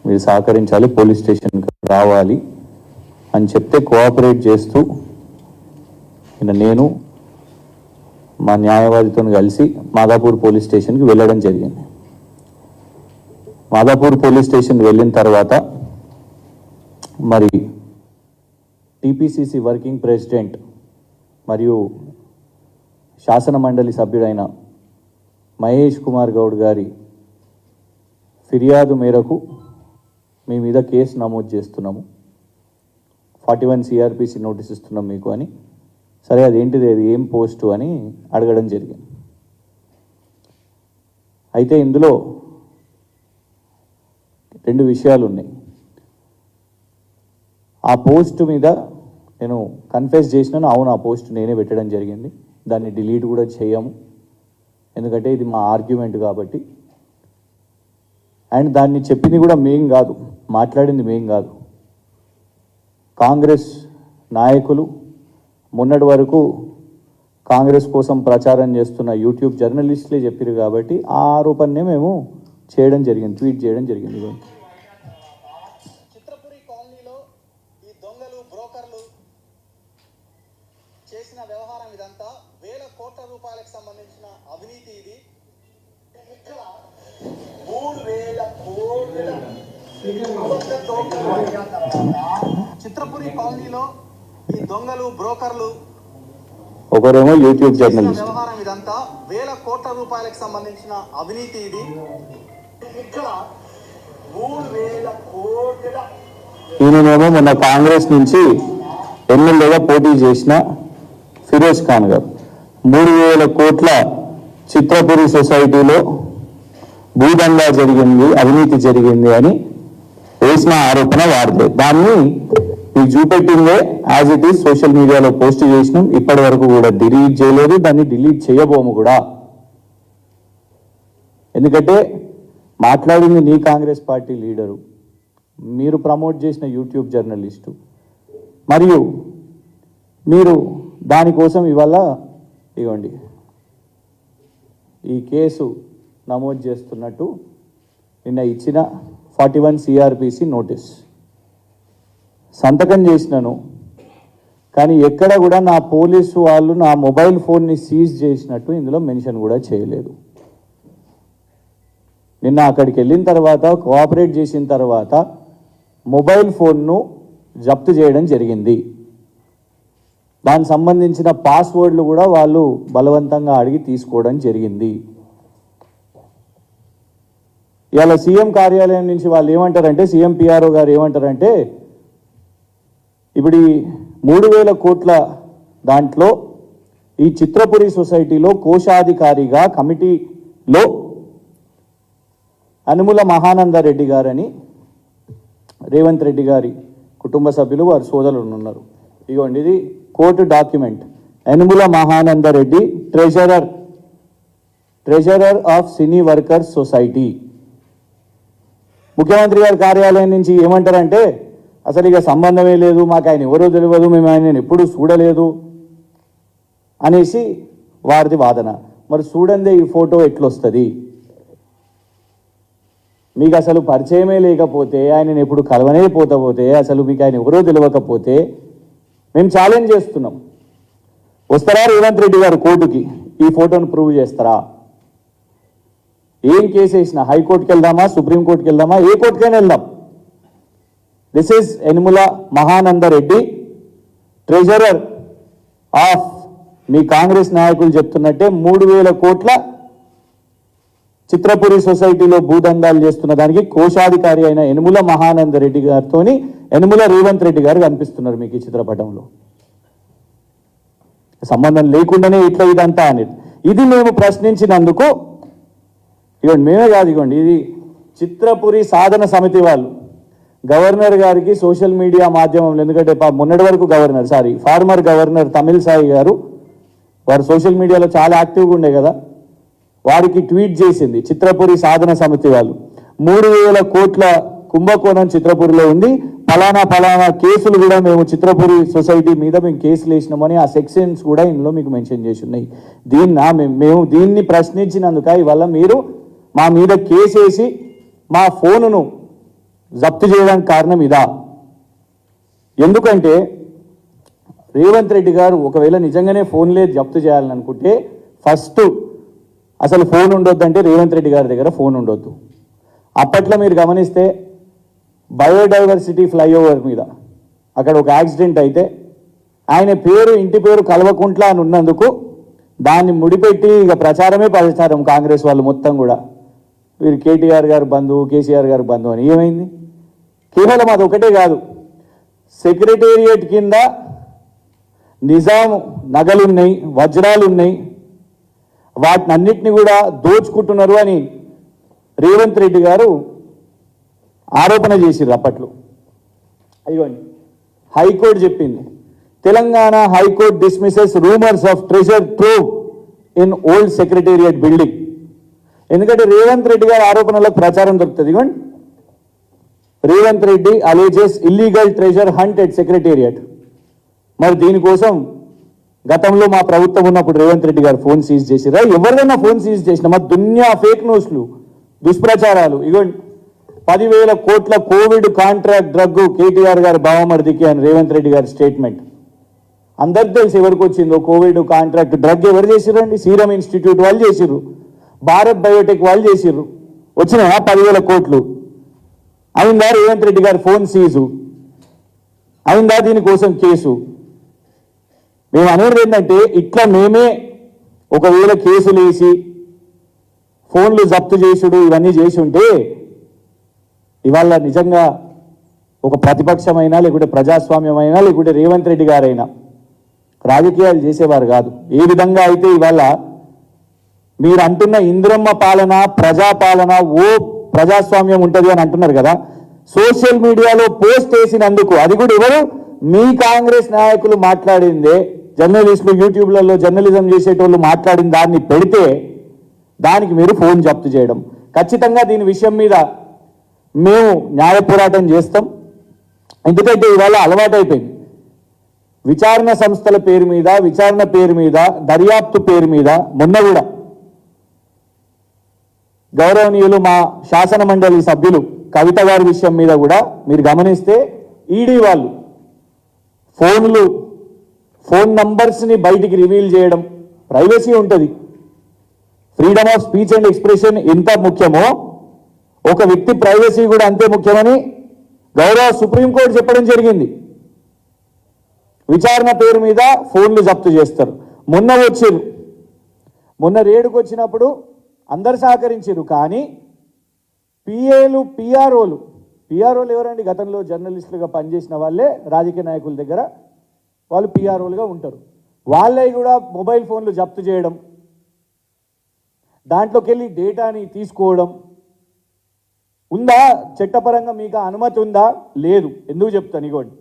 మీరు సహకరించాలి, పోలీస్ స్టేషన్కి రావాలి అని చెప్తే కోఆపరేట్ చేస్తూ నేను మా న్యాయవాదితో కలిసి మాదాపూర్ పోలీస్ స్టేషన్కి వెళ్ళడం జరిగింది. మాదాపూర్ పోలీస్ స్టేషన్కి వెళ్ళిన తర్వాత మరి టీపీసీసీ వర్కింగ్ ప్రెసిడెంట్ మరియు శాసన మండలి సభ్యుడైన మహేష్ కుమార్ గౌడ్ గారి ఫిర్యాదు మేరకు మీ మీద కేసు నమోదు చేస్తున్నాము, 41 CRPC నోటీస్ ఇస్తున్నాం మీకు అని. సరే అదేంటిది, అది ఏం పోస్టు అని అడగడం జరిగింది. అయితే ఇందులో 2 విషయాలు ఉన్నాయి. ఆ పోస్టు మీద నేను కన్ఫెస్ చేసినాను, అవును ఆ పోస్ట్ నేనే పెట్టడం జరిగింది, దాన్ని డిలీట్ కూడా చేయము, ఎందుకంటే ఇది మా ఆర్గ్యుమెంట్ కాబట్టి. అండ్ దాన్ని చెప్పింది కూడా మేం కాదు, మాట్లాడింది మేం కాదు, కాంగ్రెస్ నాయకులు, మొన్నటి వరకు కాంగ్రెస్ కోసం ప్రచారం చేస్తున్న యూట్యూబ్ జర్నలిస్టులే చెప్పారు కాబట్టి ఆ ఆరోపణనే మేము చేయడం జరిగింది, ట్వీట్ చేయడం జరిగింది. చిత్రపురి కాలనీలో ఈ దొంగలు బ్రోకర్లు చేసిన వ్యవహారం ఇదంతా, వేల కోట్ల రూపాయలకు సంబంధించిన అవినీతి ఇది. ఇక్కడ 3,000 కోట్ల చిత్రపురి కాలనీలో ఈ దొంగలు బ్రోకర్లు ఒకరేమో యూట్యూబ్ జర్నలిస్ట్, వ్యవహారం ఇదంతా, వేల కోట్ల రూపాయలకు సంబంధించిన అవినీతి ఇది. ఇక్కడ 3,000 కోట్ల ఈయనేమో మొన్న కాంగ్రెస్ నుంచి ఎమ్మెల్యేగా పోటీ చేసిన ఫిరోజ్ ఖాన్ గారు 3,000 కోట్ల చిత్రపురి సొసైటీలో భూదందా జరిగింది, అవినీతి జరిగింది అని వేసిన ఆరోపణ వారిదే. దాన్ని మీకు చూపెట్టిందే యాజ్ ఇట్ ఈస్ సోషల్ మీడియాలో పోస్ట్ చేసినాం, ఇప్పటి వరకు కూడా డిలీట్ చేయలేదు, దాన్ని డిలీట్ చేయబోము కూడా. ఎందుకంటే మాట్లాడింది నీ కాంగ్రెస్ పార్టీ లీడరు, మీరు ప్రమోట్ చేసిన యూట్యూబ్ జర్నలిస్టు, మరియు మీరు దానికోసం ఇవాళ ఇవ్వండి ఈ కేసు నమోదు చేస్తున్నట్టు నిన్న ఇచ్చిన 41 CRPC నోటీస్ సంతకం చేసినాను. కానీ ఎక్కడ కూడా నా పోలీసు వాళ్ళు నా మొబైల్ ఫోన్ని సీజ్ చేసినట్టు ఇందులో మెన్షన్ కూడా చేయలేదు. నిన్న అక్కడికి వెళ్ళిన తర్వాత కోఆపరేట్ చేసిన తర్వాత మొబైల్ ఫోన్ను జప్తు చేయడం జరిగింది. దానికి సంబంధించిన పాస్వర్డ్లు కూడా వాళ్ళు బలవంతంగా అడిగి తీసుకోవడం జరిగింది. ఇవాళ సీఎం కార్యాలయం నుంచి వాళ్ళు ఏమంటారంటే, సీఎం PRO గారు ఏమంటారంటే, ఇప్పుడు ఈ 3,000 కోట్ల దాంట్లో ఈ చిత్రపురి సొసైటీలో కోశాధికారిగా కమిటీలో అనుముల మహానందరెడ్డి గారని రేవంత్ రెడ్డి గారి కుటుంబ సభ్యులు వారి సోదరులు ఉన్నారు. ఇదిగోండి ఇది court document. Anumula Mahanandareddy treasurer of cine workers society. ముఖ్యమంత్రి గారి కార్యాలయం నుంచి ఏమంటారంటే, అసలు ఇక సంబంధమే లేదు, మాకు ఆయన ఎవరో తెలియదు, మేము ఆయన ఎప్పుడూ చూడలేదు అనేసి వారిది వాదన. మరి చూడందే ఈ ఫోటో ఎట్లొస్తుంది? మీకు అసలు పరిచయమే లేకపోతే, ఆయనను ఎప్పుడు కలవనే పోతే, అసలు మీకు ఆయన ఎవరో తెలియకపోతే మేము ఛాలెంజ్ చేస్తున్నాం, వస్తారా రేవంత్ రెడ్డి గారు కోర్టుకి ఈ ఫోటోను ప్రూవ్ చేస్తారా? ఏం కేసు వేసినా హైకోర్టుకి వెళ్దామా, సుప్రీంకోర్టుకి వెళ్దామా, ఏ కోర్టుకైనా వెళ్దాం. This is Yanumala Mahanandareddy, treasurer of, మీ కాంగ్రెస్ నాయకులు చెప్తున్నట్టే 3,000 కోట్ల చిత్రపురి సొసైటీలో భూదందాలు చేస్తున్న దానికి కోశాధికారి అయిన యనుమల మహానందరెడ్డి గారితో యనుమల రేవంత్ రెడ్డి గారు కనిపిస్తున్నారు మీకు ఈ చిత్రపటంలో. సంబంధం లేకుండానే ఇట్లా ఇదంతా అనేది ఇది మేము ప్రశ్నించినందుకు, ఇవ్వండి మేమే కాదు, ఇవ్వండి ఇది చిత్రపురి సాధన సమితి వాళ్ళు గవర్నర్ గారికి సోషల్ మీడియా మాధ్యమంలో, ఎందుకంటే మొన్నటి వరకు ఫార్మర్ గవర్నర్ తమిళసాయి గారు వారు సోషల్ మీడియాలో చాలా యాక్టివ్గా ఉండే కదా, వారికి ట్వీట్ చేసింది చిత్రపురి సాధన సమితి వాళ్ళు, 3,000 కోట్ల కుంభకోణం చిత్రపురిలో ఉంది, ఫలానా కేసులు కూడా మేము చిత్రపురి సొసైటీ మీద మేము కేసులు వేసినామని ఆ సెక్షన్స్ కూడా ఇందులో మీకు మెన్షన్ చేసి ఉన్నాయి. మేము దీన్ని ప్రశ్నించినందుక ఇవాళ మీరు మా మీద కేసు వేసి మా ఫోనును జప్తు చేయడానికి కారణం ఇదా? ఎందుకంటే రేవంత్ రెడ్డి గారు ఒకవేళ నిజంగానే ఫోన్లే జప్తు చేయాలని అనుకుంటే ఫస్ట్ అసలు ఫోన్ ఉండొద్దంటే రేవంత్ రెడ్డి గారి దగ్గర ఫోన్ ఉండొద్దు. అప్పట్లో మీరు గమనిస్తే బయోడైవర్సిటీ ఫ్లైఓవర్ మీద అక్కడ ఒక యాక్సిడెంట్ అయితే ఆయన పేరు ఇంటి పేరు కల్వకుంట్ల అని ఉన్నందుకు దాన్ని ముడిపెట్టి ఇక ప్రచారమే ప్రచారం కాంగ్రెస్ వాళ్ళు మొత్తం కూడా వీరు కేటీఆర్ గారు బంధువు, కేసీఆర్ గారు బంధువు అని. ఏమైంది? కేవలం అది ఒకటే కాదు, సెక్రటేరియట్ కింద నిజాం నగలున్నాయి, వజ్రాలున్నాయి, వాటిని అన్నిటిని కూడా దోచుకుంటున్నారు అని రేవంత్ రెడ్డి గారు ఆరోపణ చేసిర్రు అప్పట్లో. అయ్యోండి, హైకోర్టు చెప్పింది, Telangana high court dismisses rumours of treasure trove in old secretariat building. ఎందుకంటే రేవంత్ రెడ్డి గారి ఆరోపణలకు ప్రచారం దొరుకుతుంది. ఇవ్వండి, Revanth Reddy alleges illegal treasure hunt at secretariat. మరి దీనికోసం గతంలో మా ప్రభుత్వం ఉన్నప్పుడు రేవంత్ రెడ్డి గారు ఫోన్ సీజ్ చేసిరా? ఎవరిదైనా ఫోన్ సీజ్ చేసిన మా దున్యా ఫేక్ న్యూస్లు, దుష్ప్రచారాలు. ఇగోండి, 10,000 కోట్ల కోవిడ్ కాంట్రాక్ట్ డ్రగ్ కేటీఆర్ గారు బావమరిదికి అని రేవంత్ రెడ్డి గారి స్టేట్మెంట్. అందరికి తెలిసి ఎవరికి వచ్చిందో కోవిడ్ కాంట్రాక్ట్ డ్రగ్ ఎవరు చేసిరండి? సీరం ఇన్స్టిట్యూట్ వాళ్ళు చేసిర్రు, భారత్ బయోటెక్ వాళ్ళు చేసిర్రు. వచ్చినాయా 10,000 కోట్లు? అయిందా రేవంత్ రెడ్డి గారి ఫోన్ సీజు? అయిందా దీనికోసం కేసు? మేము అనేది ఏంటంటే ఇట్లా మేమే ఒకవేళ కేసులు వేసి ఫోన్లు జప్తు చేసుడు ఇవన్నీ చేసి ఉంటే ఇవాళ నిజంగా ఒక ప్రతిపక్షమైనా లేకుంటే ప్రజాస్వామ్యమైనా లేకుంటే రేవంత్ రెడ్డి గారైనా రాజకీయాలు చేసేవారు కాదు. ఏ విధంగా అయితే ఇవాళ మీరు అంటున్న ఇంద్రమ్మ పాలన, ప్రజాపాలన, ఓ ప్రజాస్వామ్యం ఉంటుంది అని అంటున్నారు కదా, సోషల్ మీడియాలో పోస్ట్ వేసినందుకు, అది కూడా ఎవరు? మీ కాంగ్రెస్ నాయకులు మాట్లాడిందే, జర్నలిస్టులు యూట్యూబ్లలో జర్నలిజం చేసేటోళ్ళు మాట్లాడిన దాన్ని పెడితే దానికి మీరు ఫోన్ జప్తు చేయడం. ఖచ్చితంగా దీని విషయం మీద మేము న్యాయ పోరాటం చేస్తాం. ఎందుకంటే ఇవాళ అలవాటైపోయింది విచారణ సంస్థల పేరు మీద, విచారణ పేరు మీద, దర్యాప్తు పేరు మీద. మొన్న కూడా గౌరవనీయులు మా శాసన మండలి సభ్యులు కవిత గారి విషయం మీద కూడా మీరు గమనిస్తే ఈడీ వాళ్ళు ఫోన్ నంబర్స్ని బయటికి రివీల్ చేయడం. ప్రైవసీ ఉంటుంది, freedom of speech and expression ఎంత ముఖ్యమో ఒక వ్యక్తి ప్రైవసీ కూడా అంతే ముఖ్యమని గౌరవ సుప్రీంకోర్టు చెప్పడం జరిగింది. విచారణ పేరు మీద ఫోన్లు జప్తు చేస్తారు. మొన్న రేడుకు వచ్చినప్పుడు అందరు సహకరించారు, కానీ పిఆర్ఓలు ఎవరండి? గతంలో జర్నలిస్టులుగా పనిచేసిన వాళ్ళే రాజకీయ నాయకుల దగ్గర వాళ్ళు పిఆర్ఓలుగా ఉంటారు. వాళ్ళే కూడా మొబైల్ ఫోన్లు జప్తు చేయడం, దాంట్లోకి వెళ్ళి డేటాని తీసుకోవడం ఉందా? చట్టపరంగా మీకు అనుమతి ఉందా? లేదు. ఎందుకు చెప్తాను, ఇగోండి,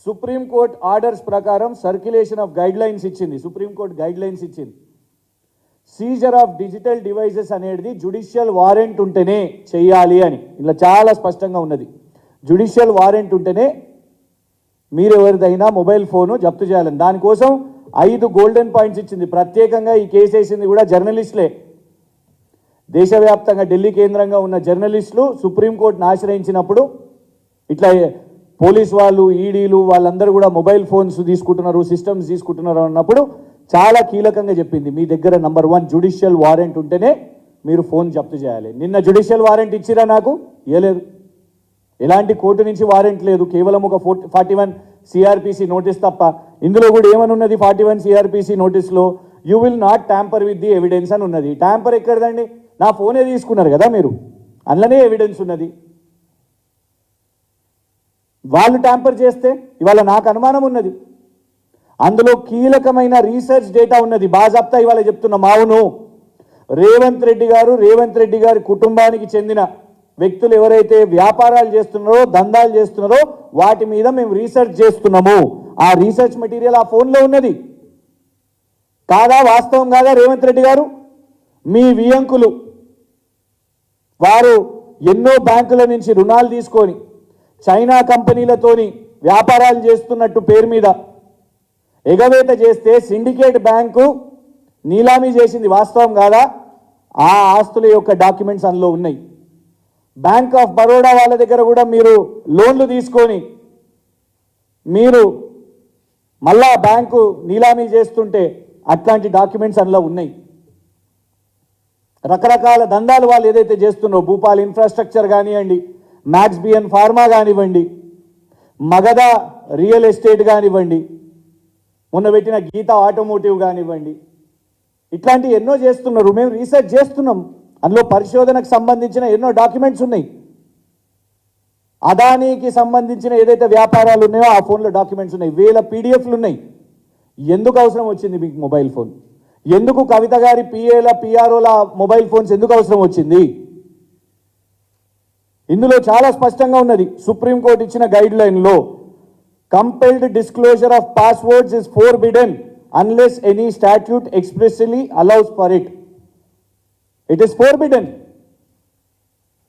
సుప్రీంకోర్టు ఆర్డర్స్ ప్రకారం సర్క్యులేషన్ ఆఫ్ గైడ్ లైన్స్ ఇచ్చింది. సుప్రీంకోర్టు గైడ్ లైన్స్ ఇచ్చింది. సీజర్ ఆఫ్ డిజిటల్ డివైజెస్ అనేది జ్యుడిషియల్ వారెంట్ ఉంటేనే చెయ్యాలి అని ఇలా చాలా స్పష్టంగా ఉన్నది. జ్యుడిషియల్ వారెంట్ ఉంటేనే మీరు ఎవరిదైనా మొబైల్ ఫోను జప్తు చేయాలని. దానికోసం 5 గోల్డెన్ పాయింట్స్ ఇచ్చింది. ప్రత్యేకంగా ఈ కేసు వేసింది కూడా జర్నలిస్టులే. దేశవ్యాప్తంగా ఢిల్లీ కేంద్రంగా ఉన్న జర్నలిస్టులు సుప్రీంకోర్టును ఆశ్రయించినప్పుడు ఇట్లా పోలీస్ వాళ్ళు, ఈడీలు వాళ్ళందరూ కూడా మొబైల్ ఫోన్స్ తీసుకుంటున్నారు, సిస్టమ్స్ తీసుకుంటున్నారు అన్నప్పుడు చాలా కీలకంగా చెప్పింది, మీ దగ్గర నంబర్ 1 జ్యుడిషియల్ వారెంట్ ఉంటేనే మీరు ఫోన్ జప్తు చేయాలి. నిన్న జ్యుడిషియల్ వారెంట్ ఇచ్చిరా? నాకు ఇవ్వలేదు. ఎలాంటి కోర్టు నుంచి వారెంట్ లేదు, కేవలం ఒక 41 సిఆర్పిసి నోటీస్ తప్ప. ఇందులో కూడా ఏమని ఉన్నది? 41 సిఆర్పిసి నోటీస్లో you will not tamper with the evidence అని ఉన్నది. ట్యాంపర్ ఎక్కడదండి? నా ఫోనే తీసుకున్నారు కదా మీరు, అందులోనే ఎవిడెన్స్ ఉన్నది. వాళ్ళు ట్యాంపర్ చేస్తే ఇవాళ నాకు అనుమానం ఉన్నది. అందులో కీలకమైన రీసెర్చ్ డేటా ఉన్నది. బాజాప్తా ఇవాళ చెప్తున్నా, మావును రేవంత్ రెడ్డి గారి కుటుంబానికి చెందిన వ్యక్తులు ఎవరైతే వ్యాపారాలు చేస్తున్నారో, దందాలు చేస్తున్నారో వాటి మీద మేము రీసెర్చ్ చేస్తున్నాము. ఆ రీసెర్చ్ మెటీరియల్ ఆ ఫోన్లో ఉన్నది. కాదా? వాస్తవం కాదా? రేవంత్ రెడ్డి గారు మీ వియంకులు వారు ఎన్నో బ్యాంకుల నుంచి రుణాలు తీసుకొని చైనా కంపెనీలతోని వ్యాపారాలు చేస్తున్నట్టు పేరు మీద ఎగవేత చేస్తే సిండికేట్ బ్యాంకు నీలామీ చేసింది. వాస్తవం కాదా? ఆ ఆస్తుల యొక్క డాక్యుమెంట్స్ అందులో ఉన్నాయి. బ్యాంక్ ఆఫ్ బరోడా వాళ్ళ దగ్గర కూడా మీరు లోన్లు తీసుకొని మీరు మళ్ళా బ్యాంకు నీలామీ చేస్తుంటే అట్లాంటి డాక్యుమెంట్స్ అందులో ఉన్నాయి. రకరకాల దందాలు వాళ్ళు ఏదైతే చేస్తున్నారో, భూపాల్ ఇన్ఫ్రాస్ట్రక్చర్ కానివ్వండి, మ్యాక్స్ బిఎన్ ఫార్మా కానివ్వండి, మగధ రియల్ ఎస్టేట్ కానివ్వండి, మొన్న పెట్టిన గీత ఆటోమోటివ్ కానివ్వండి, ఇట్లాంటి ఎన్నో చేస్తున్నారు. మేము రీసెర్చ్ చేస్తున్నాం, అందులో పరిశోధనకు సంబంధించిన ఎన్నో డాక్యుమెంట్స్ ఉన్నాయి. అదానీకి సంబంధించిన ఏదైతే వ్యాపారాలు ఉన్నాయో ఆ ఫోన్లో డాక్యుమెంట్స్ ఉన్నాయి, వేల పీడిఎఫ్లు ఉన్నాయి. ఎందుకు అవసరం వచ్చింది మీకు మొబైల్ ఫోన్? ఎందుకు కవిత గారి పిఏల పిఆర్ఓల మొబైల్ ఫోన్స్ ఎందుకు అవసరం వచ్చింది? ఇందులో చాలా స్పష్టంగా ఉన్నది. సుప్రీంకోర్టు ఇచ్చిన గైడ్ లైన్లో compelled disclosure of passwords is forbidden unless any statute expressly allows for it. It is forbidden.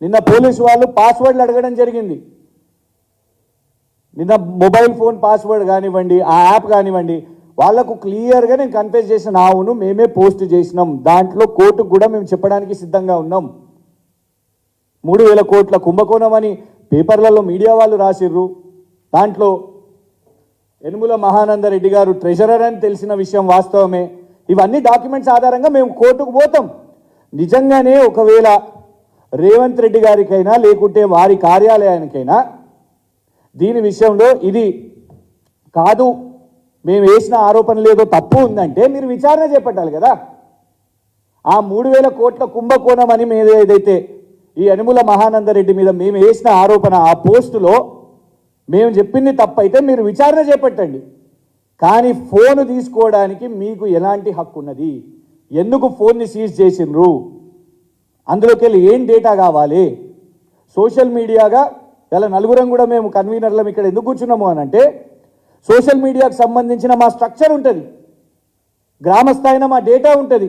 నిన్న పోలీసు వాళ్ళు పాస్వర్డ్లు అడగడం జరిగింది. నిన్న మొబైల్ ఫోన్ పాస్వర్డ్ కానివ్వండి, ఆ యాప్ కానివ్వండి, వాళ్లకు క్లియర్గా నేను కన్ఫెస్ చేసిన, అవును మేమే పోస్ట్ చేసినాం, దాంట్లో కోర్టుకు కూడా మేము చెప్పడానికి సిద్ధంగా ఉన్నాం. 3,000 కోట్ల కుంభకోణం అని పేపర్లలో మీడియా వాళ్ళు రాసిర్రు. దాంట్లో యనుమల మహానందరెడ్డి గారు ట్రెజరర్ అని తెలిసిన విషయం వాస్తవమే. ఇవన్నీ డాక్యుమెంట్స్ ఆధారంగా మేము కోర్టుకు పోతాం. నిజంగానే ఒకవేళ రేవంత్ రెడ్డి గారికైనా లేకుంటే వారి కార్యాలయానికైనా దీని విషయంలో ఇది కాదు, మేము వేసిన ఆరోపణ లేదో తప్పు ఉందంటే మీరు విచారణ చేపట్టాలి కదా. ఆ 3,000 కోట్ల కుంభకోణం అని మీద ఏదైతే ఈ యనుమల మహానందరెడ్డి మీద మేము వేసిన ఆరోపణ, ఆ పోస్టులో మేము చెప్పింది తప్పైతే మీరు విచారణ చేపట్టండి. కానీ ఫోన్ తీసుకోవడానికి మీకు ఎలాంటి హక్కు ఉన్నది? ఎందుకు ఫోన్ని సీజ్ చేసిండ్రు? అందులోకి వెళ్ళి ఏం డేటా కావాలి? సోషల్ మీడియాగా ఇలా నలుగురం కూడా మేము కన్వీనర్లం ఇక్కడ ఎందుకు కూర్చున్నాము అని అంటే, సోషల్ మీడియాకు సంబంధించిన మా స్ట్రక్చర్ ఉంటుంది, గ్రామ స్థాయిన మా డేటా ఉంటుంది.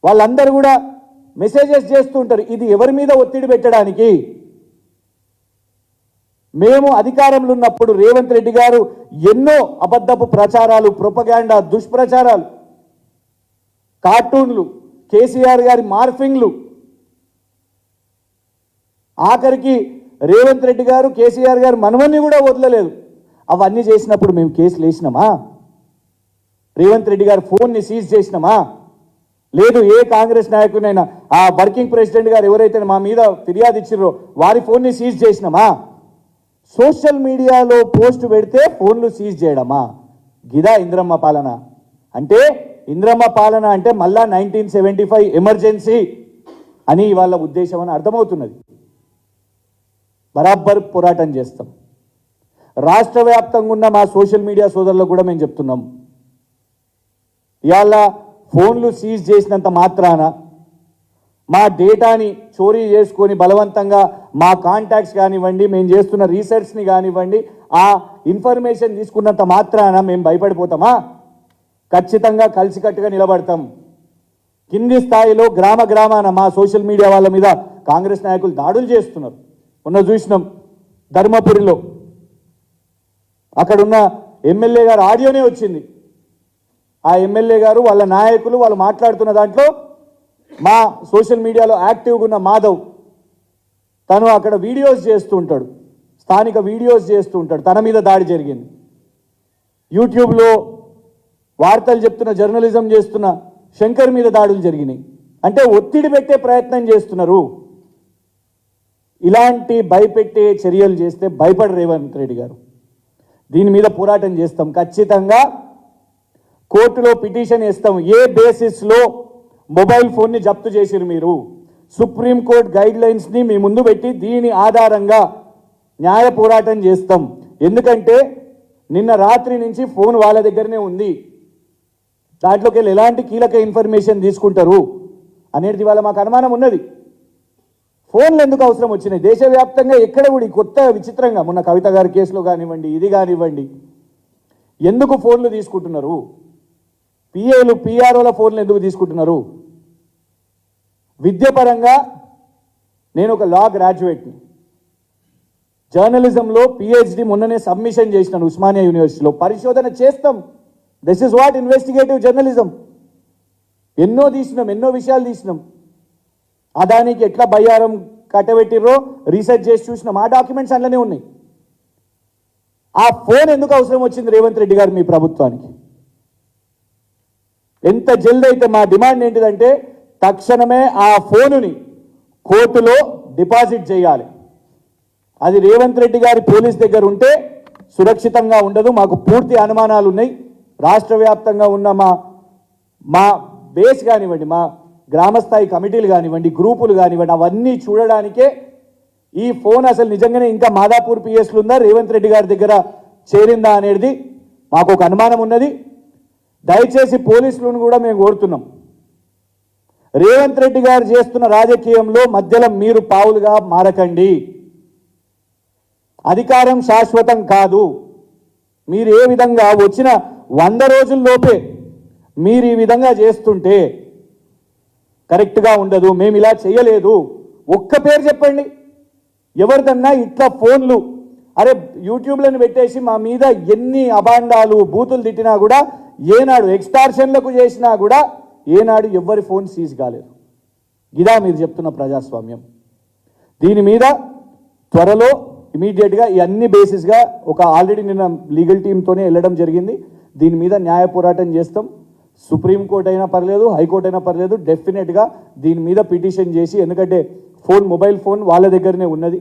వాళ్ళందరూ కూడా మెసేజెస్ చేస్తూ ఉంటారు. ఇది ఎవరి మీద ఒత్తిడి పెట్టడానికి? మేము అధికారంలో ఉన్నప్పుడు రేవంత్ రెడ్డి గారు ఎన్నో అబద్ధపు ప్రచారాలు, ప్రొపగాండా, దుష్ప్రచారాలు, కార్టూన్లు, కేసీఆర్ గారి మార్ఫింగ్లు, ఆఖరికి రేవంత్ రెడ్డి గారు కేసీఆర్ గారు మనవన్ని కూడా వదలలేదు. అవన్నీ చేసినప్పుడు మేము కేసులు వేసినామా? రేవంత్ రెడ్డి గారు ఫోన్ని సీజ్ చేసినామా? లేదు. ఏ కాంగ్రెస్ నాయకునైనా ఆ వర్కింగ్ ప్రెసిడెంట్ గారు ఎవరైతే మా మీద ఫిర్యాదు ఇచ్చిర్రో వారి ఫోన్ని సీజ్ చేసినామా? సోషల్ మీడియాలో పోస్ట్ పెడితే ఫోన్లు సీజ్ చేయడమా? గిదా ఇంద్రమ్మ పాలన అంటే? ఇంద్రమ్మ పాలన అంటే మళ్ళా 1975 ఎమర్జెన్సీ అని వాళ్ళ ఉద్దేశం అని అర్థమవుతున్నది. బరాబర్ పోరాటం చేస్తాం. రాష్ట్ర వ్యాప్తంగా ఉన్న మా సోషల్ మీడియా సోదరులకు కూడా మేము చెప్తున్నాం, ఇవాళ ఫోన్లు సీజ్ చేసినంత మాత్రాన మా డేటాని చోరీ చేసుకొని బలవంతంగా మా కాంటాక్ట్స్ కానివ్వండి, మేము చేస్తున్న రీసెర్చ్ని కానివ్వండి, ఆ ఇన్ఫర్మేషన్ తీసుకున్నంత మాత్రాన మేము భయపడిపోతామా? ఖచ్చితంగా కలిసికట్టుగా నిలబడతాం. కింది స్థాయిలో గ్రామాన మా సోషల్ మీడియా వాళ్ళ మీద కాంగ్రెస్ నాయకులు దాడులు చేస్తున్నారు. మొన్న చూసినాం ధర్మపురిలో, అక్కడున్న ఎమ్మెల్యే గారు ఆడియోనే వచ్చింది. ఆ ఎమ్మెల్యే గారు వాళ్ళ నాయకులు వాళ్ళు మాట్లాడుతున్న దాంట్లో మా సోషల్ మీడియాలో యాక్టివ్గా ఉన్న మాధవ్ తను అక్కడ వీడియోస్ చేస్తూ ఉంటాడు, స్థానిక వీడియోస్ చేస్తూ ఉంటాడు. తన మీద దాడి జరిగింది. యూట్యూబ్లో వార్తలు చెప్తున్న, జర్నలిజం చేస్తున్న శంకర్ మీద దాడులు జరిగినాయి. అంటే ఒత్తిడి పెట్టే ప్రయత్నం చేస్తున్నారు. ఇలాంటి భయపెట్టే చర్యలు చేస్తే భయపడ రేవంత్ రెడ్డి గారు. దీని మీద పోరాటం చేస్తాం. ఖచ్చితంగా కోర్టులో పిటిషన్ వేస్తాం. ఏ బేసిస్లో మొబైల్ ఫోన్ని జప్తు చేసిరు మీరు? సుప్రీంకోర్టు గైడ్ లైన్స్ని మీ ముందు పెట్టి దీని ఆధారంగా న్యాయ పోరాటం చేస్తాం. ఎందుకంటే నిన్న రాత్రి నుంచి ఫోన్ వాళ్ళ దగ్గరనే ఉంది. దాంట్లోకి వెళ్ళి ఎలాంటి కీలక ఇన్ఫర్మేషన్ తీసుకుంటారు అనేది వాళ్ళ మాకు అనుమానం ఉన్నది. ఫోన్లు ఎందుకు అవసరం వచ్చినాయి? దేశవ్యాప్తంగా ఎక్కడ కూడా కొత్త విచిత్రంగా మొన్న కవిత గారి కేసులో కానివ్వండి, ఇది కానివ్వండి, ఎందుకు ఫోన్లు తీసుకుంటున్నారు? పిఏలు పిఆర్ఓల ఫోన్లు ఎందుకు తీసుకుంటున్నారు? విద్యాపరంగా నేను ఒక లా గ్రాడ్యుయేట్ని, జర్నలిజంలో పిహెచ్డి మొన్ననే సబ్మిషన్ చేసినాను ఉస్మానియా యూనివర్సిటీలో. పరిశోధన చేస్తాం. This is what investigative journalism. ఎన్నో తీసినాం, ఎన్నో విషయాలు తీసినాం. అదానికి ఎట్లా బయ్యారం కట్టబెట్టిర్రో రీసెర్చ్ చేసి చూసిన మా డాక్యుమెంట్స్ అందులోనే ఉన్నాయి. ఆ ఫోన్ ఎందుకు అవసరం వచ్చింది రేవంత్ రెడ్డి గారు మీ ప్రభుత్వానికి? ఎంత జల్ది అయితే మా డిమాండ్ ఏంటిదంటే తక్షణమే ఆ ఫోనుని కోర్టులో డిపాజిట్ చేయాలి. అది రేవంత్ రెడ్డి గారి పోలీస్ దగ్గర ఉంటే సురక్షితంగా ఉండదు. మాకు పూర్తి అనుమానాలు ఉన్నాయి. రాష్ట్ర వ్యాప్తంగా ఉన్న మా బేస్ కానివ్వండి, మా గ్రామస్థాయి కమిటీలు కానివ్వండి, గ్రూపులు కానివ్వండి, అవన్నీ చూడడానికే ఈ ఫోన్ అసలు నిజంగానే ఇంకా మాదాపూర్ పిఎస్లు ఉందా, రేవంత్ రెడ్డి గారి దగ్గర చేరిందా అనేది మాకు ఒక అనుమానం ఉన్నది. దయచేసి పోలీసులను కూడా మేము కోరుతున్నాం, రేవంత్ రెడ్డి గారు చేస్తున్న రాజకీయంలో మధ్యలో మీరు పావులుగా మారకండి. అధికారం శాశ్వతం కాదు. మీరు ఏ విధంగా వచ్చిన 100 రోజుల్లోపే మీరు ఈ విధంగా చేస్తుంటే కరెక్ట్గా ఉండదు. మేము ఇలా చేయలేదు. ఒక్క పేరు చెప్పండి ఎవరిదన్నా ఇట్లా ఫోన్లు. అరే యూట్యూబ్లను పెట్టేసి మా మీద ఎన్ని అబాండాలు బూతులు తిట్టినా కూడా ఏనాడు ఎక్స్టార్షన్లకు చేసినా కూడా ఏనాడు ఎవరి ఫోన్ సీజ్ కాలేదు. ఇదా మీరు చెప్తున్న ప్రజాస్వామ్యం? దీని మీద త్వరలో ఇమీడియట్గా ఈ అన్ని బేసిస్గా ఒక ఆల్రెడీ నిన్న లీగల్ టీంతోనే వెళ్ళడం జరిగింది. దీని మీద న్యాయ పోరాటం చేస్తాం. సుప్రీంకోర్టు అయినా పర్లేదు, హైకోర్టు అయినా పర్లేదు, డెఫినెట్గా దీని మీద పిటిషన్ చేసి, ఎందుకంటే మొబైల్ ఫోన్ వాళ్ళ దగ్గరనే ఉన్నది,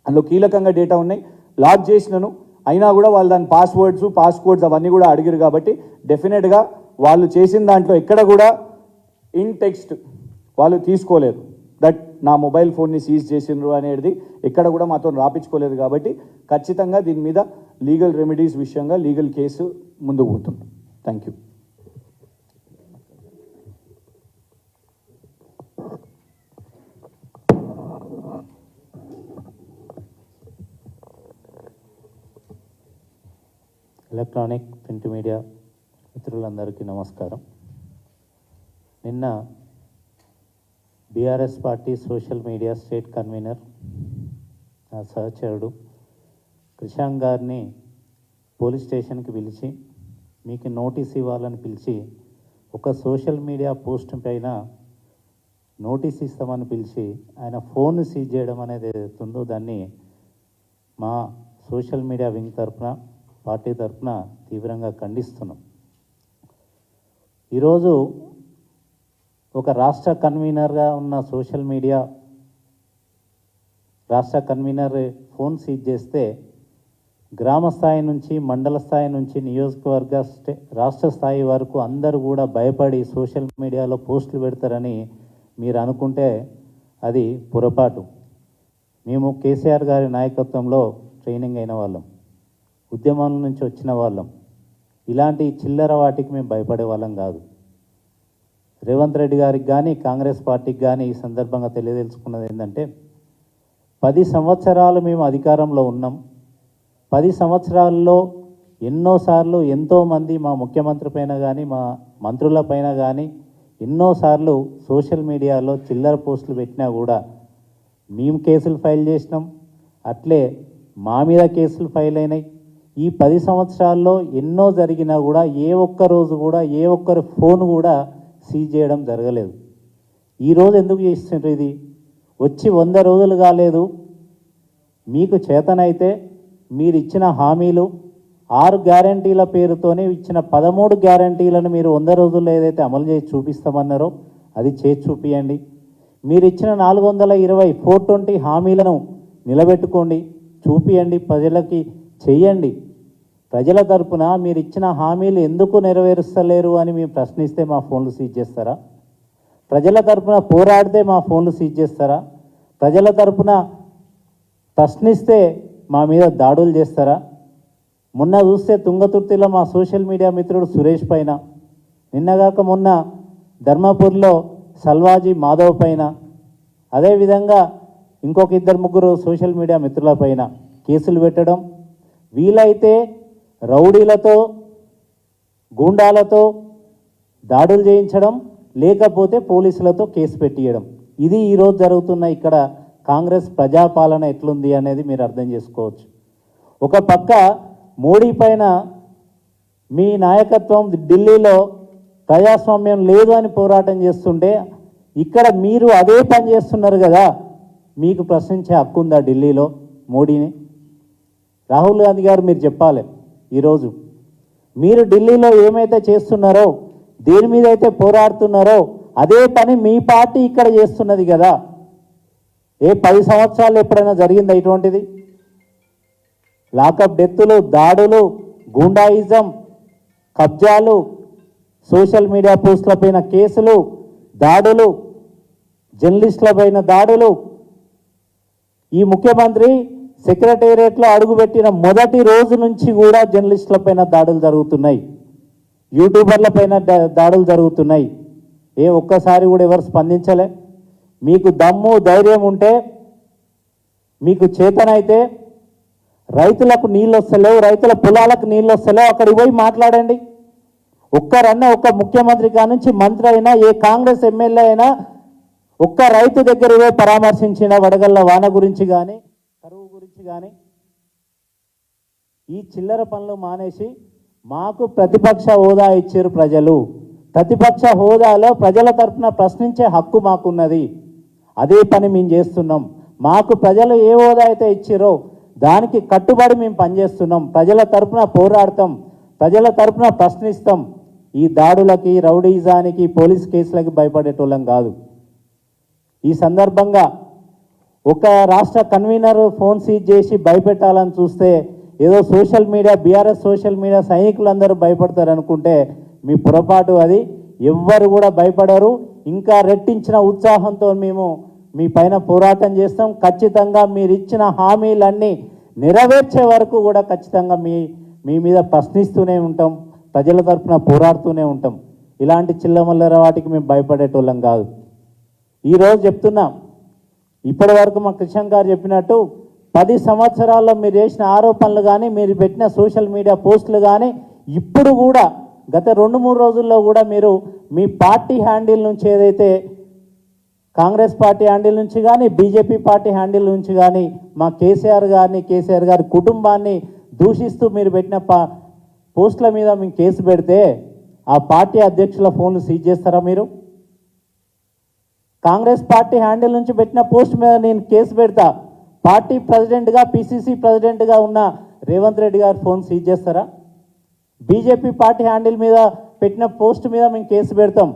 అందులో కీలకంగా డేటా ఉన్నాయి, లాక్ చేసినాను. అయినా కూడా వాళ్ళు దాని పాస్వర్డ్స్ అవన్నీ కూడా అడిగారు. కాబట్టి డెఫినెట్గా వాళ్ళు చేసిన దాంట్లో ఎక్కడ కూడా ఇన్ టెక్స్ట్ వాళ్ళు తీసుకోలేదు దట్ నా మొబైల్ ఫోన్ని సీజ్ చేసిండ్రు అనేది ఎక్కడ కూడా మాతో రాపించుకోలేదు. కాబట్టి ఖచ్చితంగా దీని మీద లీగల్ రెమెడీస్ విషయంగా లీగల్ కేసు ముందుకు పోతుంది. Thank you. Electronic print media మిత్రులందరికీ నమస్కారం. నిన్న BRS party social media state convener నా సహచరుడు క్రిషాంక్ గారిని పోలీస్ స్టేషన్కి పిలిచి మీకు నోటీస్ ఇవ్వాలని పిలిచి ఒక సోషల్ మీడియా పోస్ట్ పైన నోటీస్ ఇస్తామని పిలిచి ఆయన ఫోన్ సీజ్ చేయడం అనేది ఏదైతుందో దాన్ని మా సోషల్ మీడియా వింగ్ తరఫున పార్టీ తరఫున తీవ్రంగా ఖండిస్తున్నాం. ఈరోజు ఒక రాష్ట్ర కన్వీనర్గా ఉన్న సోషల్ మీడియా రాష్ట్ర కన్వీనర్ ఫోన్ సీజ్ చేస్తే గ్రామ స్థాయి నుంచి మండల స్థాయి నుంచి నియోజకవర్గ రాష్ట్ర స్థాయి వరకు అందరూ కూడా భయపడి సోషల్ మీడియాలో పోస్టులు పెడతారని మీరు అనుకుంటే అది పొరపాటు. మేము కేసీఆర్ గారి నాయకత్వంలో ట్రైనింగ్ అయిన వాళ్ళం, ఉద్యమం నుంచి వచ్చిన వాళ్ళం. ఇలాంటి చిల్లర వాటికి మేము భయపడే వాళ్ళం కాదు. రేవంత్ రెడ్డి గారికి కానీ కాంగ్రెస్ పార్టీకి కానీ ఈ సందర్భంగా తెలియదలుచుకున్నది ఏంటంటే 10 సంవత్సరాలు మేము అధికారంలో ఉన్నాం. 10 సంవత్సరాల్లో ఎన్నోసార్లు ఎంతోమంది మా ముఖ్యమంత్రి పైన కానీ మా మంత్రుల పైన కానీ ఎన్నోసార్లు సోషల్ మీడియాలో చిల్లర పోస్టులు పెట్టినా కూడా మేము కేసులు ఫైల్ చేసినాం. అట్లే మా మీద కేసులు ఫైల్ అయినాయి. ఈ 10 సంవత్సరాల్లో ఎన్నో జరిగినా కూడా ఏ ఒక్క రోజు కూడా ఏ ఒక్కరి ఫోన్ కూడా సీజ్ చేయడం జరగలేదు. ఈరోజు ఎందుకు చేస్తుంటారు? ఇది వచ్చి 100 రోజులు కాలేదు. మీకు చేతనైతే మీరు ఇచ్చిన హామీలు 6 గ్యారంటీల పేరుతోనే ఇచ్చిన 13 గ్యారంటీలను మీరు 100 రోజుల్లో ఏదైతే అమలు చేసి చూపిస్తామన్నారో అది చేసి చూపియండి. మీరు ఇచ్చిన 420 420 హామీలను నిలబెట్టుకోండి, చూపియండి, ప్రజలకి చెయ్యండి. ప్రజల తరపున మీరు ఇచ్చిన హామీలు ఎందుకు నెరవేరుస్తలేరు అని మేము ప్రశ్నిస్తే మా ఫోన్లు సీజ్ చేస్తారా? ప్రజల తరపున పోరాడితే మా ఫోన్లు సీజ్ చేస్తారా? ప్రజల తరపున ప్రశ్నిస్తే మా మీద దాడులు చేస్తారా? మొన్న చూస్తే తుంగతుర్తిలో మా సోషల్ మీడియా మిత్రుడు సురేష్ పైన, నిన్నగాక మొన్న ధర్మపూర్లో సల్వాజీ మాధవ్ పైన, అదేవిధంగా ఇంకొక 2-3 సోషల్ మీడియా మిత్రుల పైన కేసులు పెట్టడం, వీలైతే రౌడీలతో గూండాలతో దాడులు చేయించడం, లేకపోతే పోలీసులతో కేసు పెట్టియడం. ఇది ఈరోజు జరుగుతున్న ఇక్కడ కాంగ్రెస్ ప్రజాపాలన ఎట్లుంది అనేది మీరు అర్థం చేసుకోవచ్చు. ఒక పక్క మోడీ పైన మీ నాయకత్వం ఢిల్లీలో ప్రజాస్వామ్యం లేదు అని పోరాటం చేస్తుంటే ఇక్కడ మీరు అదే పని చేస్తున్నారు కదా. మీకు ప్రశ్నించే హక్కు ఉందా ఢిల్లీలో మోడీని? రాహుల్ గాంధీ గారు మీరు చెప్పాలి. ఈరోజు మీరు ఢిల్లీలో ఏమైతే చేస్తున్నారో, దేని మీద అయితే పోరాడుతున్నారో అదే పని మీ పార్టీ ఇక్కడ చేస్తున్నది కదా. ఏ 10 సంవత్సరాలు ఎప్పుడైనా జరిగిందా ఇటువంటిది? లాకప్ డెత్తులు, దాడులు, గూండాయిజం, కబ్జాలు, సోషల్ మీడియా పోస్టులపైన కేసులు, దాడులు, జర్నలిస్టులపైన దాడులు. ఈ ముఖ్యమంత్రి సెక్రటేరియట్లో అడుగుపెట్టిన మొదటి రోజు నుంచి కూడా జర్నలిస్టులపైన దాడులు జరుగుతున్నాయి, యూట్యూబర్లపైన దాడులు జరుగుతున్నాయి. ఒక్కసారి కూడా ఎవరు స్పందించలే? మీకు దమ్ము ధైర్యం ఉంటే, మీకు చేతనైతే రైతులకు నీళ్ళు వస్తలేవు, రైతుల పొలాలకు నీళ్ళు వస్తలేవు, అక్కడికి పోయి మాట్లాడండి. ఒక్కరన్నా, ఒక్క ముఖ్యమంత్రి కానుంచి మంత్రి అయినా, ఏ కాంగ్రెస్ ఎమ్మెల్యే అయినా ఒక్క రైతు దగ్గర పోయి పరామర్శించిన వడగళ్ళ వాన గురించి కానీ, కరువు గురించి కానీ? ఈ చిల్లర పనులు మానేసి మాకు ప్రతిపక్ష హోదా ఇచ్చారు ప్రజలు, ప్రతిపక్ష హోదాలో ప్రజల తరఫున ప్రశ్నించే హక్కు మాకున్నది, అదే పని మేము చేస్తున్నాం. మాకు ప్రజలు ఏ హోదా అయితే ఇచ్చారో దానికి కట్టుబడి మేము పనిచేస్తున్నాం. ప్రజల తరఫున పోరాడతాం, ప్రజల తరఫున ప్రశ్నిస్తాం. ఈ దాడులకి, రౌడీజానికి, పోలీస్ కేసులకి భయపడేటోళ్ళం కాదు. ఈ సందర్భంగా ఒక రాష్ట్ర కన్వీనర్ ఫోన్ సీజ్ చేసి భయపెట్టాలని చూస్తే ఏదో social media, BRS social media సైనికులందరూ భయపడతారు అనుకుంటే మీ పొరపాటు అది. ఎవ్వరు కూడా భయపడరు. ఇంకా రెట్టించిన ఉత్సాహంతో మేము మీ పైన పోరాటం చేస్తాం. ఖచ్చితంగా మీరు ఇచ్చిన హామీలన్నీ నెరవేర్చే వరకు కూడా ఖచ్చితంగా మీ మీద ప్రశ్నిస్తూనే ఉంటాం, ప్రజల తరఫున పోరాడుతూనే ఉంటాం. ఇలాంటి చిల్లమల్లర వాటికి మేము భయపడేటోళ్ళం కాదు. ఈరోజు చెప్తున్నాం, ఇప్పటి వరకు మా కృష్ణ గారు చెప్పినట్టు 10 సంవత్సరాల్లో మీరు చేసిన ఆరోపణలు కానీ, మీరు పెట్టిన సోషల్ మీడియా పోస్టులు కానీ, ఇప్పుడు కూడా గత 2-3 రోజుల్లో కూడా మీరు మీ పార్టీ హ్యాండిల్ నుంచి ఏదైతే కాంగ్రెస్ పార్టీ హ్యాండిల్ నుంచి కానీ, బీజేపీ పార్టీ హ్యాండిల్ నుంచి కానీ మా కేసీఆర్ గారి కుటుంబాన్ని దూషిస్తూ మీరు పెట్టిన పోస్టుల మీద మేము కేసు పెడితే ఆ పార్టీ అధ్యక్షుల ఫోన్లు సీజ్ చేస్తారా మీరు? కాంగ్రెస్ పార్టీ హ్యాండిల్ నుంచి పెట్టిన పోస్ట్ మీద నేను కేసు పెడతా, పార్టీ ప్రెసిడెంట్గా, పిసిసి ప్రెసిడెంట్గా ఉన్న రేవంత్ రెడ్డి గారు ఫోన్ సీజ్ చేస్తారా? బీజేపీ పార్టీ హ్యాండిల్ మీద పెట్టిన పోస్ట్ మీద మేము కేసు పెడతాం,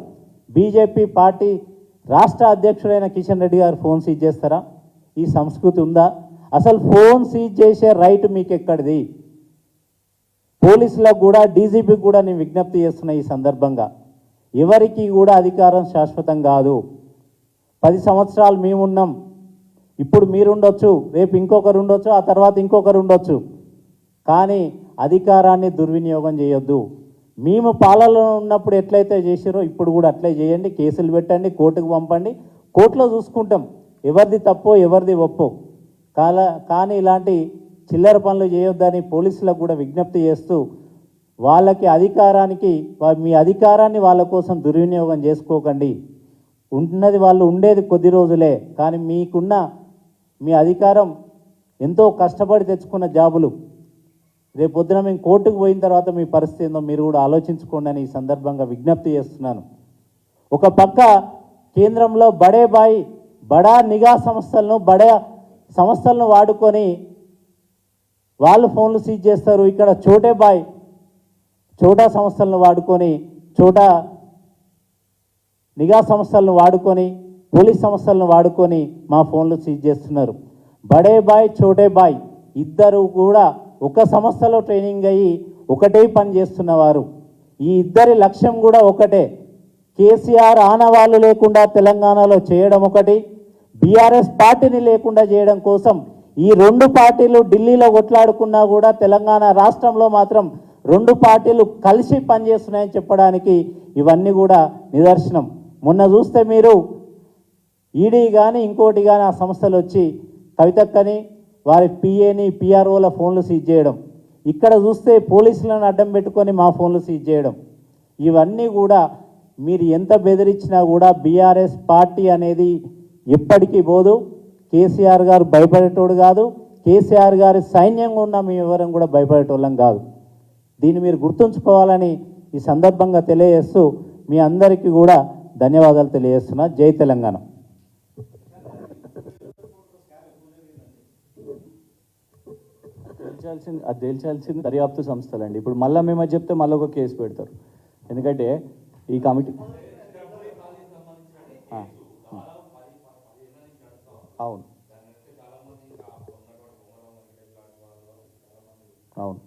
బీజేపీ పార్టీ రాష్ట్ర అధ్యక్షుడైన కిషన్ రెడ్డి గారు ఫోన్ సీజ్ చేస్తారా? ఈ సంస్కృతి ఉందా? అసలు ఫోన్ సీజ్ చేసే రైట్ మీకు ఎక్కడిది? పోలీసులకు కూడా, డీజీపీకి కూడా నేను విజ్ఞప్తి చేస్తున్నా ఈ సందర్భంగా, ఎవరికి కూడా అధికారం శాశ్వతం కాదు. 10 సంవత్సరాలు మేమున్నాం, ఇప్పుడు మీరుండొచ్చు, రేపు ఇంకొకరు ఉండొచ్చు, ఆ తర్వాత ఇంకొకరు ఉండొచ్చు. కానీ అధికారాన్ని దుర్వినియోగం చేయొద్దు. మేము పాలనలో ఉన్నప్పుడు ఎట్లయితే చేసారో ఇప్పుడు కూడా అట్లే చేయండి. కేసులు పెట్టండి, కోర్టుకు పంపండి, కోర్టులో చూసుకుంటాం ఎవరిది తప్పో ఎవరిది ఒప్పో. కానీ ఇలాంటి చిల్లర పనులు చేయొద్దని పోలీసులకు కూడా విజ్ఞప్తి చేస్తూ, వాళ్ళకి మీ అధికారాన్ని వాళ్ళ కోసం దుర్వినియోగం చేసుకోకండి. ఉన్నది వాళ్ళు ఉండేది కొద్ది రోజులే, కానీ మీ అధికారం ఎంతో కష్టపడి తెచ్చుకున్న జాబులు. రేపు పొద్దున మేము కోర్టుకు పోయిన తర్వాత మీ పరిస్థితి ఏందో మీరు కూడా ఆలోచించుకోండి అని ఈ సందర్భంగా విజ్ఞప్తి చేస్తున్నాను. ఒక పక్క కేంద్రంలో బడా నిఘా సంస్థలను వాడుకొని వాళ్ళు ఫోన్లు సీజ్ చేస్తారు. ఇక్కడ చోటా సంస్థలను వాడుకొని, నిఘా సంస్థలను వాడుకొని, పోలీస్ సంస్థలను వాడుకొని మా ఫోన్లు సీజ్ చేస్తున్నారు. చోటే బాయ్ ఇద్దరు కూడా ఒక సంస్థలో ట్రైనింగ్ అయ్యి ఒకటే పని చేస్తున్నవారు. ఈ ఇద్దరి లక్ష్యం కూడా ఒకటే, కేసీఆర్ ఆనవాళ్ళు లేకుండా తెలంగాణలో చేయడం ఒకటి, బీఆర్ఎస్ పార్టీని లేకుండా చేయడం కోసం ఈ 2 పార్టీలు ఢిల్లీలో కొట్లాడుకున్నా కూడా తెలంగాణ రాష్ట్రంలో మాత్రం 2 పార్టీలు కలిసి పనిచేస్తున్నాయని చెప్పడానికి ఇవన్నీ కూడా నిదర్శనం. మొన్న చూస్తే మీరు ఈడీ కానీ ఇంకోటి కానీ ఆ సంస్థలు వచ్చి కవితక్కని, వారి పిఏని, పిఆర్ఓల ఫోన్లు సీజ్ చేయడం, ఇక్కడ చూస్తే పోలీసులను అడ్డం పెట్టుకొని మా ఫోన్లు సీజ్ చేయడం, ఇవన్నీ కూడా మీరు ఎంత బెదిరించినా కూడా బీఆర్ఎస్ పార్టీ అనేది ఎప్పటికీ పోదు. కేసీఆర్ గారు భయపడేటోడు కాదు, కేసీఆర్ గారి సైన్యంగా ఉన్న మీ ఎవరం కూడా భయపడేటోళ్ళం కాదు. దీన్ని మీరు గుర్తుంచుకోవాలని ఈ సందర్భంగా తెలియజేస్తూ మీ అందరికీ కూడా ధన్యవాదాలు తెలియజేస్తున్నా. జై తెలంగాణ. అది తేల్చాల్సింది దర్యాప్తు సంస్థలండి. ఇప్పుడు మళ్ళీ మేము అది చెప్తే మళ్ళీ ఒక కేసు పెడతారు. ఎందుకంటే ఈ కమిటీ అవును అవును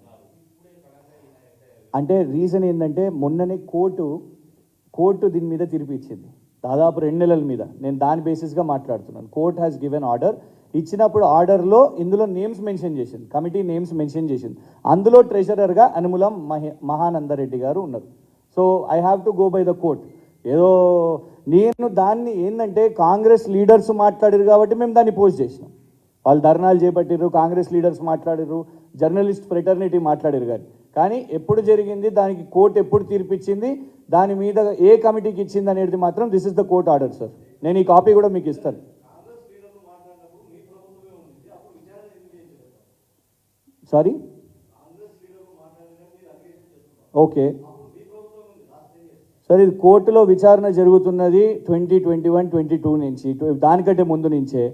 అంటే రీజన్ ఏంటంటే మొన్ననే కోర్టు దీని మీద తీర్పు ఇచ్చింది దాదాపు 2 నెలల మీద. నేను దాని బేసిస్గా మాట్లాడుతున్నాను. Court has given order. ఇచ్చినప్పుడు ఆర్డర్లో ఇందులో నేమ్స్ మెన్షన్ చేసింది, కమిటీ నేమ్స్ మెన్షన్ చేసింది. అందులో ట్రెజరర్గా అనుములం మహానందరెడ్డి గారు ఉన్నారు. So I have to go by the court. ఏదో నేను దాన్ని ఏంటంటే కాంగ్రెస్ లీడర్స్ మాట్లాడారు కాబట్టి మేము దాన్ని పోస్ట్ చేసినాం. వాళ్ళు ధర్నాలు చేపట్టారు, కాంగ్రెస్ లీడర్స్ మాట్లాడారు, జర్నలిస్ట్ ఫ్రెటర్నిటీ మాట్లాడారు. కానీ ఎప్పుడు జరిగింది, దానికి కోర్టు ఎప్పుడు తీర్పిచ్చింది, దాని మీద ఏ కమిటీకి ఇచ్చింది అనేది మాత్రం this is the court order sir. నేను ఈ కాపీ కూడా మీకు ఇస్తాను. సారీ ఓకే సార్, ఇది కోర్టులో విచారణ జరుగుతున్నది 2021-22 నుంచి, దానికంటే ముందు నుంచే.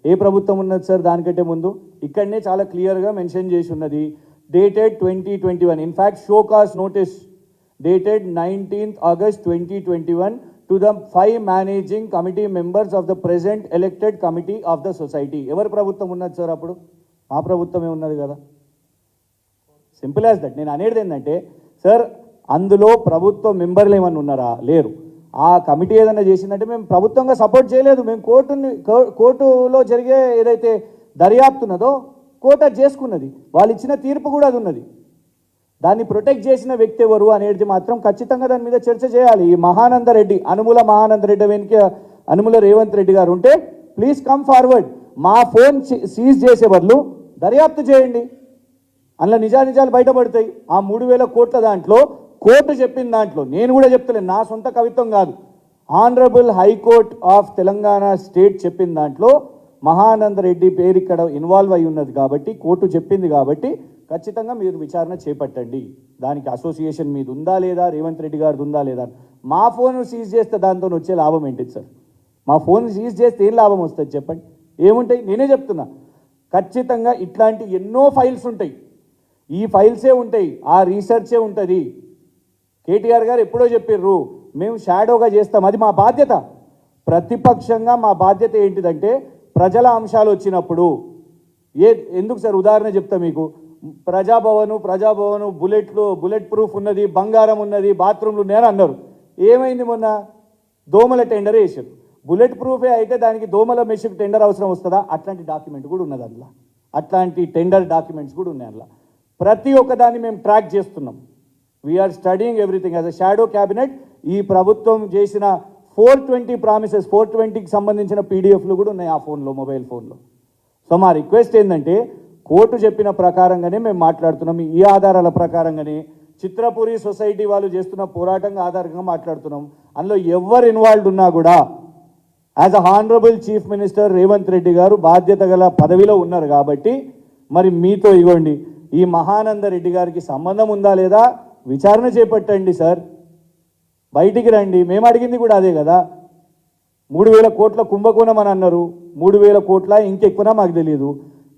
ఏ ప్రభుత్వం ఉన్నది సార్ దానికంటే ముందు? ఇక్కడనే చాలా క్లియర్గా మెన్షన్ చేసి ఉన్నది, dated 2021. In fact show cause notice dated 19th August 2021 to the 5 managing committee members of the present elected committee of the society. ఎవరి ప్రభుత్వం ఉన్నది సార్ అప్పుడు? మా ప్రభుత్వమే ఉన్నది కదా. Simple as that. నేను అనేది ఏంటంటే సార్, అందులో ప్రభుత్వ మెంబర్లు ఏమన్నా ఉన్నారా? లేరు. ఆ కమిటీ ఏదైనా చేసిందంటే మేము ప్రభుత్వంగా సపోర్ట్ చేయలేదు. మేము కోర్టులో జరిగే ఏదైతే దర్యాప్తు ఉన్నదో కోర్టు అది చేసుకున్నది. వాళ్ళు ఇచ్చిన తీర్పు కూడా అది ఉన్నది. దాన్ని ప్రొటెక్ట్ చేసిన వ్యక్తి ఎవరు అనేది మాత్రం ఖచ్చితంగా దాని మీద చర్చ చేయాలి. ఈ మహానందరెడ్డి, మహానందరెడ్డి వెనుక అనుముల రేవంత్ రెడ్డి గారు ఉంటే ప్లీజ్ కమ్ ఫార్వర్డ్. మా ఫోన్ సీజ్ చేసే బదులు దర్యాప్తు చేయండి, అందులో నిజానిజాలు బయటపడతాయి. ఆ 3,000 కోట్ల దాంట్లో కోర్టు చెప్పిన దాంట్లో, నేను కూడా చెప్తలేను, నా సొంత కవిత్వం కాదు, honourable high court of Telangana state చెప్పిన దాంట్లో మహానందరెడ్డి పేరు ఇక్కడ ఇన్వాల్వ్ అయి ఉన్నది కాబట్టి, కోర్టు చెప్పింది కాబట్టి ఖచ్చితంగా మీరు విచారణ చేపట్టండి. దానికి అసోసియేషన్ మీద ఉందా లేదా, రేవంత్ రెడ్డి గారిది ఉందా లేదా. మా ఫోన్ సీజ్ చేస్తే దాంతో వచ్చే లాభం ఏంటిది సార్? మా ఫోన్ సీజ్ చేస్తే ఏం లాభం వస్తుంది చెప్పండి? ఏముంటాయి? నేనే చెప్తున్నా, ఖచ్చితంగా ఇట్లాంటి ఎన్నో ఫైల్స్ ఉంటాయి. ఈ ఫైల్సే ఉంటాయి, ఆ రీసెర్చే ఉంటుంది. కేటీఆర్ గారు ఎప్పుడో చెప్పారు, మేము షాడోగా చేస్తాం, అది మా బాధ్యత. ప్రతిపక్షంగా మా బాధ్యత ఏంటిదంటే ప్రజల అంశాలు వచ్చినప్పుడు ఎందుకు సార్, ఉదాహరణ చెప్తా మీకు. ప్రజాభవను బుల్లెట్ ప్రూఫ్ ఉన్నది, బంగారం ఉన్నది, బాత్రూమ్లు ఉన్నాయని అన్నారు. ఏమైంది? మొన్న దోమల టెండర్ వేసారు. బుల్లెట్ ప్రూఫే అయితే దానికి దోమల మెషిన్ టెండర్ అవసరం వస్తుందా? అట్లాంటి డాక్యుమెంట్ కూడా ఉన్నది అందులో, అట్లాంటి టెండర్ డాక్యుమెంట్స్ కూడా ఉన్నాయి అందులో. ప్రతి ఒక్కదాన్ని మేము ట్రాక్ చేస్తున్నాం. We are studying everything as a shadow cabinet. ఈ ప్రభుత్వం చేసిన 420 ప్రామిసెస్, 420కి సంబంధించిన పీడిఎఫ్లు కూడా ఉన్నాయి ఆ ఫోన్లో, మొబైల్ ఫోన్లో. సో మా రిక్వెస్ట్ ఏంటంటే కోర్టు చెప్పిన ప్రకారంగానే మేము మాట్లాడుతున్నాం. ఈ ఆధారాల ప్రకారంగానే చిత్రపురి సొసైటీ వాళ్ళు చేస్తున్న పోరాటంగా ఆధారంగా మాట్లాడుతున్నాం. అందులో ఎవరు ఇన్వాల్వ్డ్ ఉన్నా కూడా as a honourable chief minister Revanth Reddy గారు బాధ్యత గల పదవిలో ఉన్నారు కాబట్టి, మరి మీతో ఇవ్వండి, ఈ మహానందరెడ్డి గారికి సంబంధం ఉందా లేదా విచారణ చేపట్టండి సార్. బయటికి రండి. మేము అడిగింది కూడా అదే కదా. 3,000 కోట్ల కుంభకోణం అని అన్నారు. 3,000 కోట్ల ఇంకెక్కువనా మాకు తెలియదు.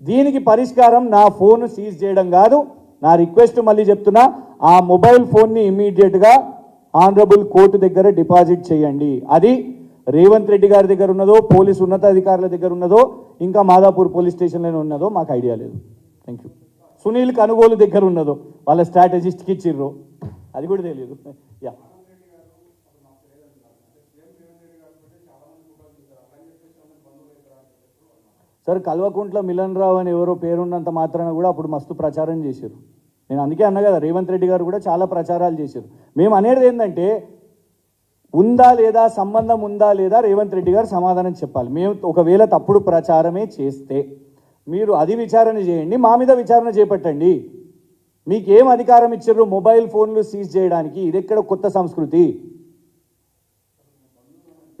దీనికి పరిష్కారం నా ఫోన్ సీజ్ చేయడం కాదు. నా రిక్వెస్ట్ మళ్ళీ చెప్తున్నా, ఆ మొబైల్ ఫోన్ని ఇమ్మీడియట్గా ఆనరబుల్ కోర్టు దగ్గర డిపాజిట్ చేయండి. అది రేవంత్ రెడ్డి గారి దగ్గర ఉన్నదో, పోలీసు ఉన్నతాధికారుల దగ్గర ఉన్నదో, ఇంకా మాదాపూర్ పోలీస్ స్టేషన్లోనే ఉన్నదో మాకు ఐడియా లేదు. Thank you. సునీల్ కనుగోలు దగ్గర ఉన్నదో, వాళ్ళ స్ట్రాటజిస్ట్కి ఇచ్చిర్రు, అది కూడా తెలియదు. యా సార్, కల్వకుంట్ల మిలన్ రావు అని ఎవరో పేరున్నంత మాత్రాన కూడా అప్పుడు మస్తు ప్రచారం చేశారు. నేను అందుకే అన్నా కదా, రేవంత్ రెడ్డి గారు కూడా చాలా ప్రచారాలు చేశారు. మేము అనేది ఏంటంటే ఉందా లేదా, సంబంధం ఉందా లేదా, రేవంత్ రెడ్డి గారు సమాధానం చెప్పాలి. మేము ఒకవేళ తప్పుడు ప్రచారమే చేస్తే మీరు అది విచారణ చేయండి, మా మీద విచారణ చేపట్టండి. మీకేం అధికారం ఇచ్చారు మొబైల్ ఫోన్లు సీజ్ చేయడానికి? ఇది ఎక్కడ కొత్త సంస్కృతి?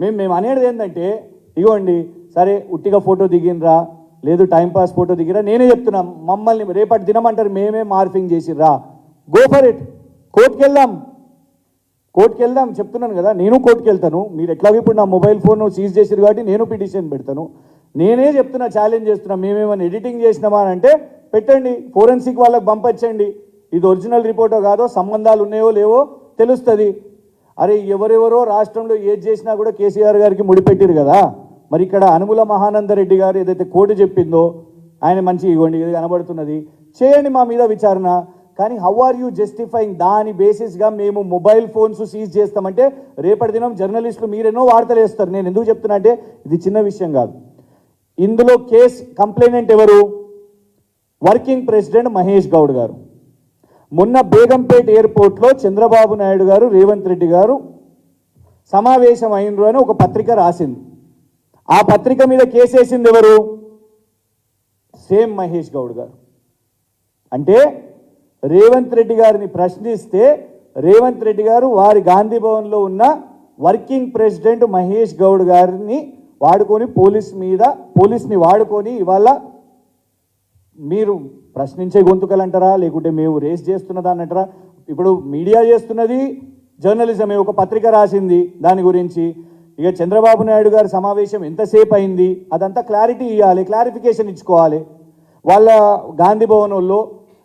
మేము అనేది ఏంటంటే, ఇగోండి సరే, ఉట్టిగా ఫోటో దిగినరా, లేదు టైంపాస్ ఫోటో దిగిరా, నేనే చెప్తున్నా, మమ్మల్ని రేపటి దినమంటారు మేమే మార్ఫింగ్ చేసిర్రా, గో ఫర్ ఇట్. కోర్టుకి వెళ్దాం చెప్తున్నాను కదా, నేను కోర్టుకి వెళ్తాను. మీరు ఎట్లాగో ఇప్పుడు నా మొబైల్ ఫోన్ సీజ్ చేసిరు కాబట్టి నేను పిటిషన్ పెడతాను. నేనే చెప్తున్నా, ఛాలెంజ్ చేస్తున్నా, మేమేమైనా ఎడిటింగ్ చేసినామా అని అంటే పెట్టండి, ఫోరెన్సిక్ వాళ్ళకి పంపించండి. ఇది ఒరిజినల్ రిపోర్టో కాదో, సంబంధాలు ఉన్నాయో లేవో తెలుస్తుంది. అరే ఎవరెవరో రాష్ట్రంలో ఏది చేసినా కూడా కేసీఆర్ గారికి ముడిపెట్టిరు కదా. మరి ఇక్కడ అనుముల మహానందరెడ్డి గారు ఏదైతే కోర్టు చెప్పిందో ఆయన మంచి ఇవ్వండి, ఇది కనబడుతున్నది, చేయండి మా మీద విచారణ. కానీ హౌ ఆర్ యూ జస్టిఫైయింగ్? దాని బేసిస్గా మేము మొబైల్ ఫోన్స్ సీజ్ చేస్తామంటే రేపటి దినం జర్నలిస్టులు మీరెన్నో వార్తలు వేస్తారు. నేను ఎందుకు చెప్తున్నా అంటే ఇది చిన్న విషయం కాదు. ఇందులో కేస్ కంప్లైనెంట్ ఎవరు? వర్కింగ్ ప్రెసిడెంట్ మహేష్ గౌడ్ గారు. మొన్న బేగంపేట్ ఎయిర్పోర్ట్లో చంద్రబాబు నాయుడు గారు, రేవంత్ రెడ్డి గారు సమావేశం అయినరు అని ఒక పత్రిక రాసింది. ఆ పత్రిక మీద కేసు వేసింది ఎవరు? సేమ్ మహేష్ గౌడ్ గారు. అంటే రేవంత్ రెడ్డి గారిని ప్రశ్నిస్తే రేవంత్ రెడ్డి గారు వారి గాంధీ భవన్లో ఉన్న వర్కింగ్ ప్రెసిడెంట్ మహేష్ గౌడ్ గారిని వాడుకొని పోలీస్ని వాడుకొని ఇవాళ మీరు ప్రశ్నించే గొంతుకలు అంటారా, లేకుంటే మేము రేస్ చేస్తున్నదాన్ని అంటారా? ఇప్పుడు మీడియా చేస్తున్నది జర్నలిజమే, ఒక పత్రిక రాసింది దాని గురించి. ఇక చంద్రబాబు నాయుడు గారి సమావేశం ఎంతసేపు అయింది అదంతా క్లారిటీ ఇవ్వాలి, క్లారిఫికేషన్ ఇచ్చుకోవాలి. వాళ్ళ గాంధీ భవనంలో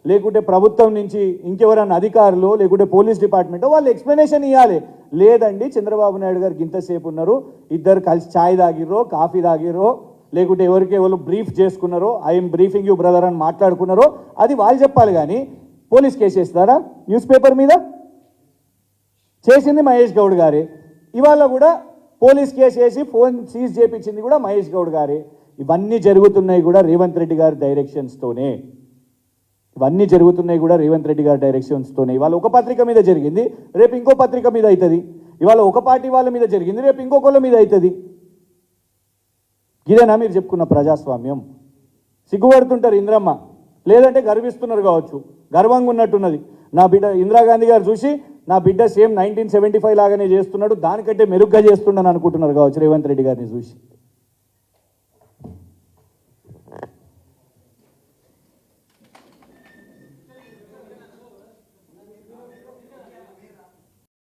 లేకుంటే ప్రభుత్వం నుంచి ఇంకెవరైనా అధికారులు లేకుంటే పోలీస్ డిపార్ట్మెంట్ వాళ్ళు ఎక్స్ప్లెనేషన్ ఇవ్వాలి. లేదండి చంద్రబాబు నాయుడు గారికి ఇంతసేపు ఉన్నారు, ఇద్దరు కలిసి ఛాయ్ తాగిర్రో కాఫీ తాగిర్రో లేకుంటే ఎవరికి ఎవరు బ్రీఫ్ చేసుకున్నారో, ఐఎమ్ బ్రీఫింగ్ యూ బ్రదర్ అని మాట్లాడుకున్నారో అది వాళ్ళు చెప్పాలి. కానీ పోలీస్ కేసు వేస్తారా? న్యూస్ పేపర్ మీద చేసింది మహేష్ గౌడ్ గారే. ఇవాళ కూడా పోలీస్ కేసు వేసి ఫోన్ సీజ్ చేయించింది కూడా మహేష్ గౌడ్ గారే. ఇవన్నీ జరుగుతున్నాయి కూడా రేవంత్ రెడ్డి గారి డైరెక్షన్స్తోనే. ఇవాళ ఒక పత్రిక మీద జరిగింది, రేపు ఇంకో పత్రిక మీద అవుతుంది. ఇవాళ ఒక పార్టీ వాళ్ళ మీద జరిగింది, రేపు ఇంకొకళ్ళ మీద అవుతుంది. ఇదేనా మీరు చెప్పుకున్న ప్రజాస్వామ్యం? సిగ్గుపడుతుంటారు ఇంద్రమ్మ, లేదంటే గర్విస్తున్నారు కావచ్చు, గర్వంగా ఉన్నట్టున్నది. నా బిడ్డ ఇందిరాగాంధీ గారు చూసి నా బిడ్డ సేమ్ 1975 లాగానే చేస్తున్నాడు, దానికంటే మెరుగ్గా చేస్తున్నాను అనుకుంటున్నారు కావచ్చు రేవంత్ రెడ్డి గారిని చూసి.